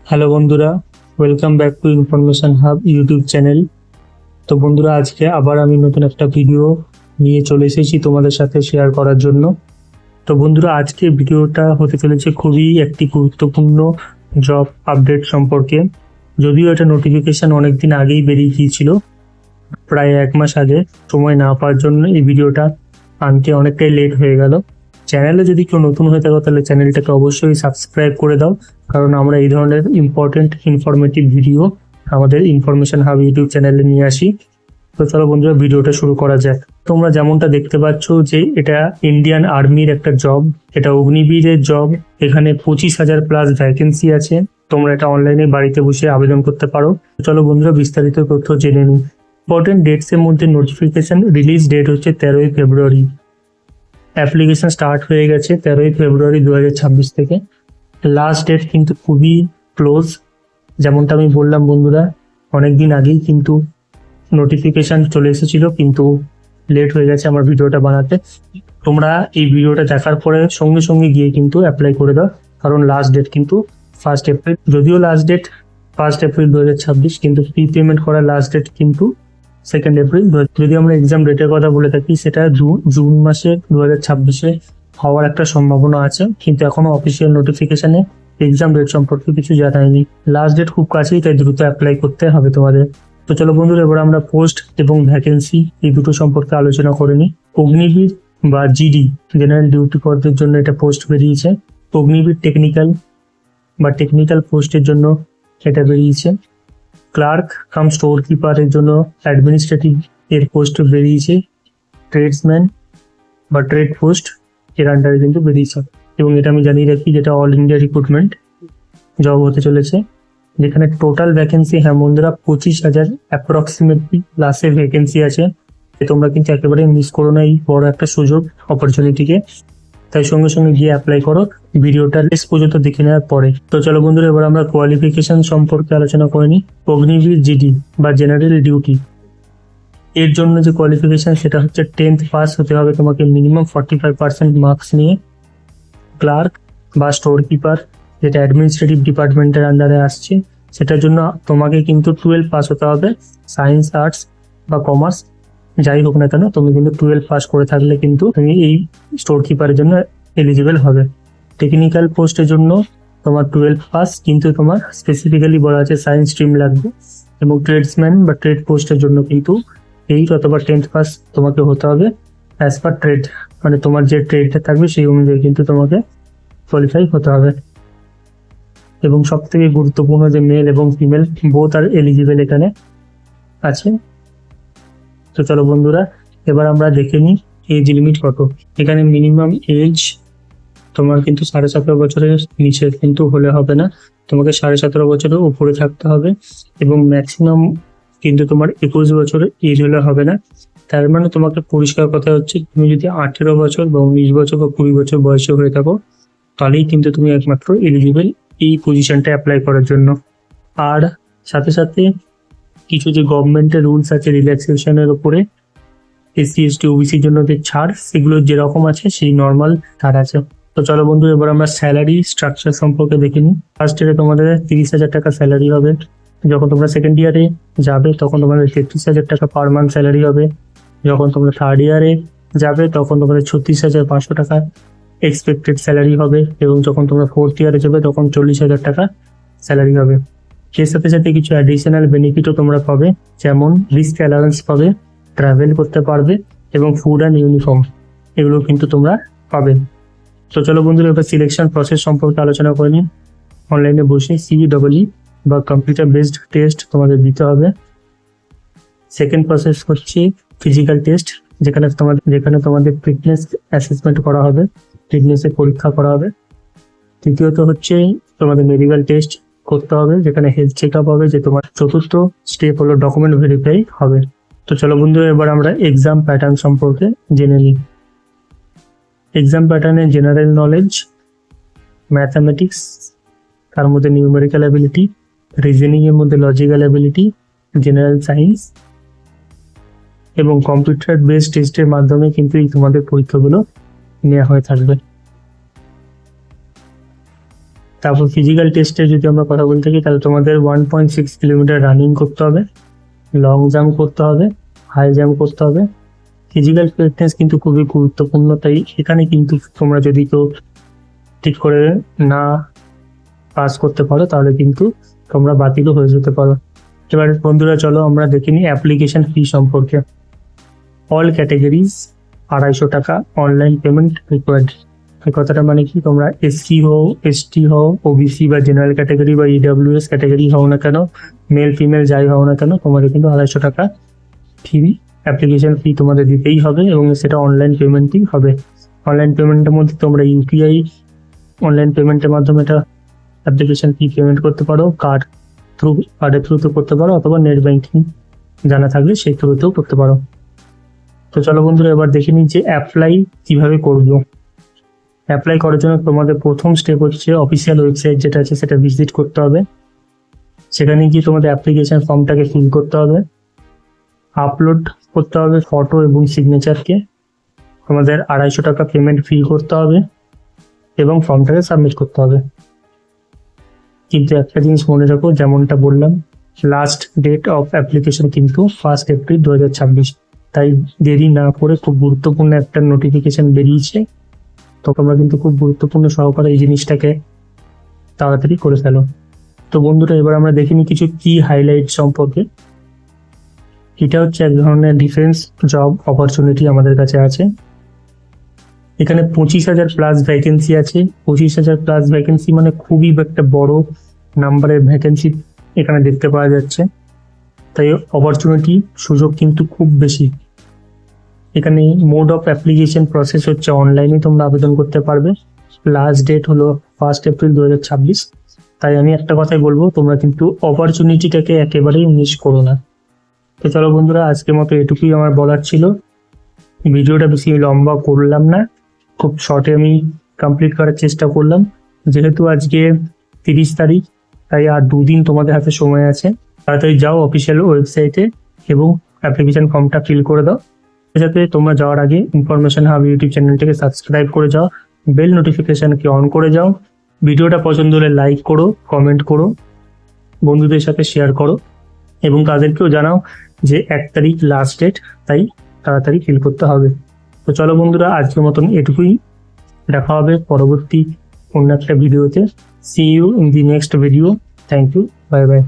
Hello বন্ধুরা, welcome back to information hub YouTube channel. তো বন্ধুরা, আজকে আবার আমি নতুন একটা ভিডিও নিয়ে চলে এসেছি তোমাদের সাথে শেয়ার করার জন্য। তো বন্ধুরা, আজকে ভিডিওটা হতে চলেছে খুবই একটি গুরুত্বপূর্ণ জব আপডেট সম্পর্কে। যদিও এটা নোটিফিকেশন অনেকদিন আগেই বেরিয়ে গিয়েছিল, প্রায় 1 মাস আগে। সময় না পাওয়ার জন্য এই ভিডিওটা আনতে অনেকটাই লেট হয়ে গেল। চ্যানেলে যদি কেউ নতুন হয়ে থাকো তাহলে চ্যানেলটাকে অবশ্যই সাবস্ক্রাইব করে দাও, কারণ আমরা এই ধরনের ইম্পর্টেন্ট ইনফরমেটিভ ভিডিও আমাদের ইনফরমেশন হাব ইউটিউব চ্যানেলে নিয়ে আসি। তো চলো বন্ধুরা, ভিডিওটা শুরু করা যাক। তোমরা যেমনটা দেখতে পাচ্ছ যে এটা ইন্ডিয়ান আর্মির একটা জব, এটা অগ্নিবীরের জব। এখানে 25,000+ ভ্যাকেন্সি আছে। তোমরা এটা অনলাইনে বাড়িতে বসে আবেদন করতে পারো। চলো বন্ধুরা, বিস্তারিত তথ্য জেনে নিই। ইম্পর্টেন্ট ডেটস এর মধ্যে নোটিফিকেশন রিলিজ ডেট হচ্ছে 13ই ফেব্রুয়ারি। অ্যাপ্লিকেশন স্টার্ট হয়ে গেছে 13ই ফেব্রুয়ারি 2026 থেকে। লাস্ট ডেট কিন্তু খুবই ক্লোজ। যেমনটা আমি বললাম বন্ধুরা, অনেকদিন আগেই কিন্তু নোটিফিকেশন চলে এসেছিল, কিন্তু লেট হয়ে গেছে আমার ভিডিওটা বানাতে। তোমরা এই ভিডিওটা দেখার পরে সঙ্গে সঙ্গে গিয়ে কিন্তু অ্যাপ্লাই করে দাও, কারণ লাস্ট ডেট কিন্তু 1 এপ্রিল। যদিও লাস্ট ডেট 1 এপ্রিল 2026, কিন্তু ফি পেমেন্ট করার লাস্ট ডেট কিন্তু 2 এপ্রিল। যদি আমরা এক্সাম ডেটের কথা বলে থাকি, সেটা জুন মাসের 2026-এ হওয়ার একটা সম্ভাবনা আছে, কিন্তু এখনো অফিসিয়াল নোটিফিকেশনে এক্সাম ডেট সম্পর্কে কিছু জানায়নি। লাস্ট ডেট খুব কাছেই, তাই দ্রুত অ্যাপ্লাই করতে হবে তোমাদের। তো চলো বন্ধুরা, এবার আমরা পোস্ট এবং ভ্যাকেন্সি এই দুটো সম্পর্কে আলোচনা করে নিই। অগ্নিবীর বা জিডি, জেনারেল ডিউটি পদের জন্য এটা পোস্ট বেরিয়েছে। অগ্নিবীর টেকনিক্যাল পোস্টের জন্য এটা বেরিয়েছে। ক্লার্ক কাম স্টোর কিপারের জন্য অ্যাডমিনিস্ট্রেটিভ এর পোস্ট বেরিয়েছে। ট্রেডসম্যান বা ট্রেড পোস্ট এর আন্ডারে কিন্তু বেরিয়েছে। এবং এটা আমি জানিয়ে রাখি, যেটা অল ইন্ডিয়া রিক্রুটমেন্ট জব হতে চলেছে, যেখানে টোটাল ভ্যাকেন্সি, হ্যাঁ বন্ধুরা, 25,000 অ্যাপ্রক্সিমেটলি প্লাসে ভ্যাকেন্সি আছে। তোমরা কিন্তু একেবারে মিস করো না এই বড় একটা সুযোগ, অপরচুনিটিকে। তাই সঙ্গে সঙ্গে গিয়ে অ্যাপ্লাই করো, ভিডিওটা শেষ পর্যন্ত দেখে নেওয়ার পরে। তো চলো বন্ধুরা, এবার আমরা কোয়ালিফিকেশন সম্পর্কে আলোচনা করে নিই। অগ্নিবীর জিডি বা জেনারেল ডিউটি, এর জন্য যে কোয়ালিফিকেশন সেটা হচ্ছে 10th পাস হতে হবে তোমাকে, মিনিমাম 45% মার্কস নিয়ে। ক্লার্ক বা স্টোর কিপার, যেটা অ্যাডমিনিস্ট্রেটিভ ডিপার্টমেন্টের আন্ডারে আসছে, সেটার জন্য তোমাকে কিন্তু 12 পাস হতে হবে। সায়েন্স, আর্টস বা কমার্স যাই হোক না কেন, তুমি কিন্তু 12 পাস করে থাকলে কিন্তু তুমি এই স্টোর কিপারের জন্য এলিজিবল হবে। টেকনিক্যাল পোস্টের জন্য তোমার 12 পাস, কিন্তু তোমার স্পেসিফিক্যালি বলা আছে সায়েন্স স্ট্রিম লাগবে। এবং ট্রেডসম্যান বা ট্রেড পোস্টের জন্য কিন্তু 8 অথবা 10th পাস তোমাকে হতে হবে অ্যাজ পার ট্রেড, মানে তোমার যে ট্রেডটা থাকবে সেই অনুযায়ী কিন্তু তোমাকে কোয়ালিফাই হতে হবে। এবং সব থেকে গুরুত্বপূর্ণ যে মেল এবং ফিমেল বোথ আর এলিজিবল এখানে আছে। তো চলো বন্ধুরা, এবার আমরা দেখে নিই এজ লিমিট কত। এখানে মিনিমাম এজ তোমার কিন্তু 17.5 বছরের নিচে কিন্তু হলে হবে না, তোমাকে 17.5 বছরের উপরে থাকতে হবে। এবং ম্যাক্সিমাম কিন্তু তোমার 21 বছরের এজ হলে হবে না। তার মানে তোমাকে পরিষ্কার কথা হচ্ছে, তুমি যদি 18 বছর বা 19 বছর বা 20 বছর বয়সে হয়ে থাকো, তাহলেই কিন্তু তুমি একমাত্র এলিজিবল এই পজিশনটা অ্যাপ্লাই করার জন্য। আর সাথে সাথে কিছু যে গভর্নমেন্টের রুলস আছে রিল্যাক্সেশনের উপরে, এসসি এসটি ওবিসির জন্য যে ছাড়, সেগুলো যেরকম আছে সেই নর্মাল ছাড় আছে। তো চলো বন্ধু, এবার আমরা স্যালারি স্ট্রাকচার সম্পর্কে দেখে নিই। ফার্স্ট ইয়ারে তোমাদের 30,000 টাকা স্যালারি হবে। যখন তোমরা সেকেন্ড ইয়ারে যাবে তখন তোমাদের 33,000 টাকা পার মান্থ স্যালারি হবে। যখন তোমরা থার্ড ইয়ারে যাবে তখন তোমাদের 36,500 টাকা এক্সপেক্টেড স্যালারি হবে। এবং যখন তোমরা ফোর্থ ইয়ারে যাবে তখন 40,000 টাকা স্যালারি হবে। এর সাথে সাথে কিছু অ্যাডিশনাল বেনিফিটও তোমরা পাবে, যেমন রিস্ক অ্যালাউন্স পাবে, ট্রাভেল করতে পারবে, এবং ফুড অ্যান্ড ইউনিফর্ম এগুলো কিন্তু তোমরা পাবে। তো চলো বন্ধুরা, এবার সিলেকশন প্রসেস সম্পর্কে আলোচনা করে নিই। অনলাইনে বসে সিইডব্লিউ বা কম্পিউটার বেসড টেস্ট তোমাদের দিতে হবে। সেকেন্ড প্রসেস হচ্ছে ফিজিক্যাল টেস্ট, যেখানে তোমাদের ফিটনেস অ্যাসেসমেন্ট করা হবে, ফিটনেসের পরীক্ষা করা হবে। তৃতীয়ত হচ্ছে তোমাদের মেডিকেল টেস্ট করতে হবে, যেখানে হেলথ চেক আপ হবে। যে তোমার চতুর্থ স্টেপ হলো ডকুমেন্ট ভেরিফাই হবে। তো চলো বন্ধুরা, এবার আমরা এক্সাম প্যাটার্ন সম্পর্কে জেনে নিই। এক্সাম প্যাটার্নে জেনারেল নলেজ, ম্যাথামেটিক্স, তার মধ্যে নিউমেরিক্যাল অ্যাবিলিটি, রিজনিং এর মধ্যে লজিক্যাল অ্যাবিলিটি, জেনারেল সায়েন্স এবং কম্পিউটার বেসড টেস্টের মাধ্যমে কিন্তু এই তোমাদের পরীক্ষাগুলো নেওয়া হয়ে থাকবে। তারপর ফিজিক্যাল টেস্টে যদি আমরা কথা বলতে থাকি তাহলে তোমাদের 1.6 কিলোমিটার রানিং করতে হবে, লং জাম্প করতে হবে, হাই জাম্প করতে হবে। ফিজিক্যাল ফিটনেস কিন্তু খুবই গুরুত্বপূর্ণ, তাই এখানে কিন্তু তোমরা যদি কেউ ঠিক করে না পাস করতে পারো তাহলে কিন্তু তোমরা বাতিলও হয়ে যেতে পারো। এবার বন্ধুরা চলো আমরা দেখে নিই অ্যাপ্লিকেশন ফি সম্পর্কে। অল ক্যাটাগরিজ 250 টাকা, অনলাইন পেমেন্ট রিকোয়ার্ড। এই কথাটা মানে কি, তোমরা এসসি হও, এসটি হও, ওবিসি বা জেনারেল ক্যাটাগরি বা ইডাব্লিউএস ক্যাটাগরি হও না কেন, মেল ফিমেল যাই হও না কেন, তোমাদের কিন্তু 250 টাকা ফি অ্যাপ্লিকেশন ফি তোমাদের দিতেই হবে এবং সেটা অনলাইন পেমেন্টই হবে। অনলাইন পেমেন্টের মধ্যে তোমরা ইউপিআই অনলাইন পেমেন্টের মাধ্যমে এটা অ্যাপ্লিকেশন ফি পেমেন্ট করতে পারো, কার্ডের থ্রুতে করতে পারো, অথবা নেট ব্যাংকিং জানা থাকলে সেই থ্রুতেও করতে পারো। তো চলো বন্ধুরা এবার দেখে নিই যে অ্যাপ্লাই কিভাবে করবো। অ্যাপ্লাই করার জন্য তোমাদের প্রথম স্টেপ হচ্ছে অফিসিয়াল ওয়েবসাইট যেটা আছে সেটা ভিজিট করতে হবে। সেখানে গিয়ে তোমাদের অ্যাপ্লিকেশন ফর্মটাকে ফিল করতে হবে, আপলোড করতে হবে ফটো এবং সিগনেচারকে, তোমাদের 250 টাকা পেমেন্ট ফি করতে হবে এবং ফর্মটাকে সাবমিট করতে হবে। কিন্তু একটা জিনিস মনে রাখো, যেমনটা বললাম, লাস্ট ডেট অফ অ্যাপ্লিকেশন কিন্তু 1 এপ্রিল 2026, তাই দেরি না করে খুব গুরুত্বপূর্ণ একটা নোটিফিকেশন বেরিয়েছে, তো তোমরা কিন্তু খুব গুরুত্বপূর্ণ সহকারে এই জিনিসটাকে তাড়াতাড়ি করে ফেলো। তো বন্ধুরা এবার আমরা দেখিনি কিছু কি হাইলাইট সম্পর্কে। এটা হচ্ছে এক ধরনের ডিফেন্স জব অপরচুনিটি আমাদের কাছে আছে। এখানে 25,000 প্লাস ভ্যাকেন্সি আছে। 25,000 প্লাস ভ্যাকেন্সি মানে খুবই একটা বড় নাম্বারের ভ্যাকেন্সি এখানে দেখতে পাওয়া যাচ্ছে, তাই অপরচুনিটি সুযোগ কিন্তু খুব বেশি। এখানে মোড অফ অ্যাপ্লিকেশন প্রসেস হচ্ছে অনলাইনে তোমরা আবেদন করতে পারবে। লাস্ট ডেট হলো 1 এপ্রিল 2026। তাই আমি একটা কথাই বলবো, তোমরা কিন্তু অপরচুনিটিটাকে একেবারেই মিস করো না। তো চলো বন্ধুরা, আজকের মতো এটুকুই আমার বলার ছিল। ভিডিওটা বেশি লম্বা করলাম না, খুব শর্টে আমি কমপ্লিট করার চেষ্টা করলাম। যেহেতু আজকে 30 তারিখ, তাই আর 2 দিন তোমাদের হাতে সময় আছে। তাড়াতাড়ি যাও অফিসিয়াল ওয়েবসাইটে এবং অ্যাপ্লিকেশন ফর্মটা ফিল করে দাও। যাতে তোমরা যাওয়ার আগে ইনফরমেশন হাব ইউটিউব চ্যানেলটাকে সাবস্ক্রাইব করে যাও, বেল নোটিফিকেশনকে অন করে যাও। ভিডিওটা পছন্দ হলে লাইক করো, কমেন্ট করো, বন্ধুদের সাথে শেয়ার করো এবং তাদেরকেও জানাও যে 1 তারিখ লাস্ট ডেট, তাই তাড়াতাড়ি ফিল করতে হবে। তো চলো বন্ধুরা, আজকের মতন এটুকুই। দেখা হবে পরবর্তী অন্য একটা ভিডিওতে। See you in the next video. Thank you, bye by.